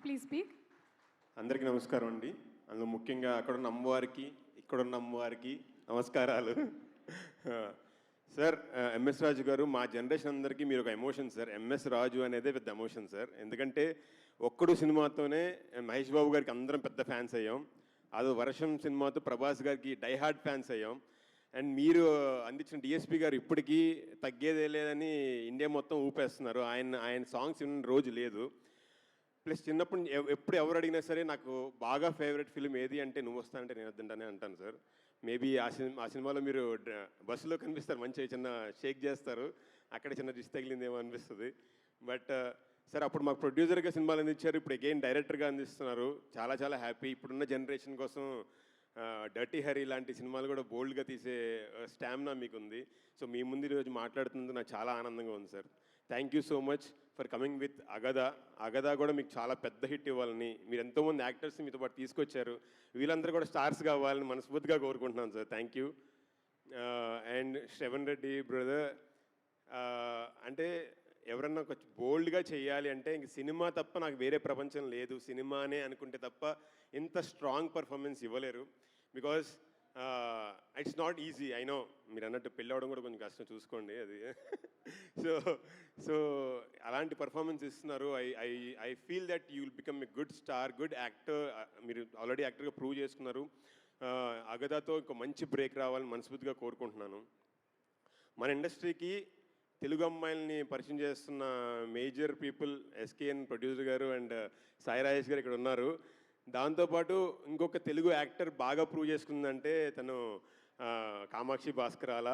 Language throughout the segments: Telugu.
please speak. అందరికీ నమస్కారం అండి. అందులో ముఖ్యంగా అక్కడున్న అమ్మవారికి, ఇక్కడున్న అమ్మవారికి నమస్కారాలు. సార్, ఎంఎస్ రాజు గారు మా జనరేషన్ అందరికీ మీరు ఒక ఎమోషన్ సార్. ఎంఎస్ రాజు అనేదే పెద్ద ఎమోషన్ సార్. ఎందుకంటే ఒక్కడు సినిమాతోనే మహేష్ బాబు గారికి అందరం పెద్ద ఫ్యాన్స్ అయ్యాం. అదో వర్షం సినిమాతో ప్రభాస్ గారికి డైహార్డ్ ఫ్యాన్స్ అయ్యాం. అండ్ మీరు అందించిన డిఎస్పి గారు ఇప్పటికీ తగ్గేదే లేదని ఇండియా మొత్తం ఊపేస్తున్నారు. ఆయన సాంగ్స్ విన్న రోజు లేదు. ప్లస్ చిన్నప్పుడు ఎప్పుడు ఎవరు అడిగినా సరే నాకు బాగా ఫేవరెట్ ఫిల్మ్ ఏది అంటే నువ్వు వస్తానంటే నేను వద్దంటానే అంటాను సార్. మేబీ ఆ సినిమాలో మీరు బస్సులో కనిపిస్తారు, మంచిగా చిన్న షేక్ చేస్తారు, అక్కడ చిన్న దిష్టి తగిలిందేమో అనిపిస్తుంది. బట్ సార్ అప్పుడు మాకు ప్రొడ్యూసర్గా సినిమాలు అందించారు, ఇప్పుడు అగైన్ డైరెక్టర్గా అందిస్తున్నారు. చాలా చాలా హ్యాపీ. ఇప్పుడున్న జనరేషన్ కోసం డర్టీ హరీ లాంటి సినిమాలు కూడా బోల్డ్గా తీసే స్టామినా మీకు ఉంది. సో మీ ముందు ఈరోజు మాట్లాడుతున్నందుకు నాకు చాలా ఆనందంగా ఉంది sir. Thank you so much for coming with Agada. Agada కూడా మీకు చాలా పెద్ద హిట్ ఇవ్వాలని, మీరు ఎంతోమంది యాక్టర్స్ మీతో పాటు తీసుకొచ్చారు. వీళ్ళందరూ కూడా స్టార్స్ కావాలని మనస్ఫూర్తిగా కోరుకుంటున్నాను sir. Thank you. And Shravan Reddy brother, అంటే ఎవరన్నా కొంచెం బోల్డ్గా చేయాలి అంటే ఇంక సినిమా తప్ప నాకు వేరే ప్రపంచం లేదు, సినిమానే అనుకుంటే తప్ప ఇంత స్ట్రాంగ్ పర్ఫార్మెన్స్ ఇవ్వలేరు. Because it's not easy. I know మీరు అన్నట్టు పెళ్ళి అవడం కూడా కొంచెం కష్టం, చూసుకోండి అది. సో సో అలాంటి పర్ఫార్మెన్స్ ఇస్తున్నారు. I feel that you will become a good star, good actor. మీరు ఆల్రెడీ యాక్టర్గా ప్రూవ్ చేసుకున్నారు. అగదాతో ఇంకో మంచి బ్రేక్ రావాలని మనస్ఫూర్తిగా కోరుకుంటున్నాను. మన ఇండస్ట్రీకి తెలుగు అమ్మాయిల్ని పరిచయం చేస్తున్న మేజర్ పీపుల్ ఎస్కేఎన్ ప్రొడ్యూసర్ గారు అండ్ సాయి రాజేష్ గారు ఇక్కడ ఉన్నారు. దాంతోపాటు ఇంకొక తెలుగు యాక్టర్ బాగా ప్రూవ్ చేసుకుందంటే తను కామాక్షి భాస్కరాల.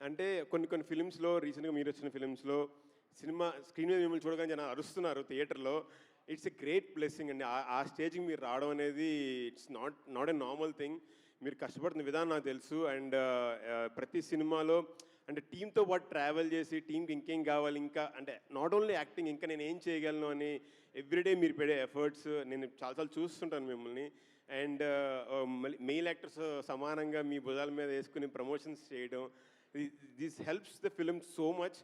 అంటే కొన్ని ఫిలిమ్స్లో, రీసెంట్గా మీరు వచ్చిన ఫిలిమ్స్లో సినిమా స్క్రీన్ మీద మిమ్మల్ని చూడగానే జనాలు అరుస్తున్నారు థియేటర్లో. ఇట్స్ ఎ గ్రేట్ బ్లెస్సింగ్ అండి. ఆ స్టేజ్కి మీరు రావడం అనేది it's not a normal thing. మీరు కష్టపడుతున్న విధానం నాకు తెలుసు. అండ్ ప్రతి సినిమాలో అంటే టీంతో పాటు ట్రావెల్ చేసి టీంకి ఇంకేం కావాలి, ఇంకా అంటే నాట్ ఓన్లీ యాక్టింగ్, ఇంకా నేను ఏం చేయగలను అని ఎవ్రీడే మీరు పెడే ఎఫర్ట్స్ నేను చాలాసార్లు చూస్తుంటాను మిమ్మల్ని. అండ్ మెయిల్ యాక్టర్స్ సమానంగా మీ భుజాల మీద వేసుకుని ప్రమోషన్స్ చేయడం, this helps the film so much.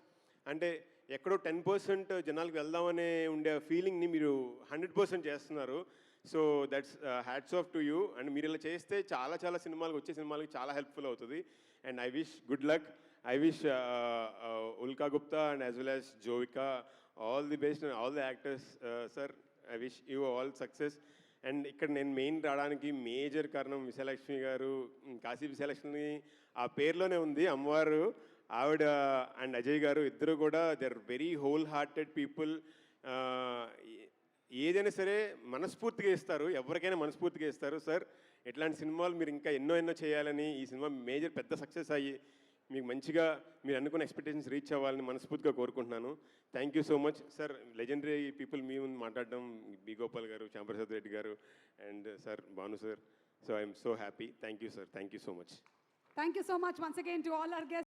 అంటే ఎక్కడో 10% జనాలకు వెళ్దామనే ఉండే ఫీలింగ్ని మీరు 100% చేస్తున్నారు. So that's hats off to you. And మీరు ఇలా చేస్తే చాలా చాలా సినిమాలకు, వచ్చే సినిమాలకు చాలా హెల్ప్ఫుల్ అవుతుంది. And I wish good luck. I wish Ulka Gupta and as well as Jovika all the best and all the actors. Sir, I wish you all success. And ఇక్కడ నేను మెయిన్ రావడానికి మేజర్ కారణం విశాలక్ష్మి గారు. కాశీ విశాలక్ష్మి ఆ పేరులోనే ఉంది అమ్మవారు. ఆవిడ అండ్ అజయ్ గారు ఇద్దరు కూడా they are very whole hearted people. ఏదైనా సరే మనస్ఫూర్తిగా ఇస్తారు, ఎవరికైనా మనస్ఫూర్తిగా ఇస్తారు. సార్ ఇట్లాంటి సినిమాలు మీరు ఇంకా ఎన్నో చేయాలని, ఈ సినిమా మేజర్ పెద్ద సక్సెస్ అయ్యి మీకు మంచిగా మీరు అనుకున్న ఎక్స్పెక్టేషన్స్ రీచ్ అవ్వాలని మనస్ఫూర్తిగా కోరుకుంటున్నాను. Thank you so much sir. Legendary people మీ ముందు మాట్లాడడం, B Gopal garu, Shyamprasad Reddy garu and sir Bhanu sir. So I'm so happy. Thank you sir. Thank you so much. Thank you so much once again to all our guests.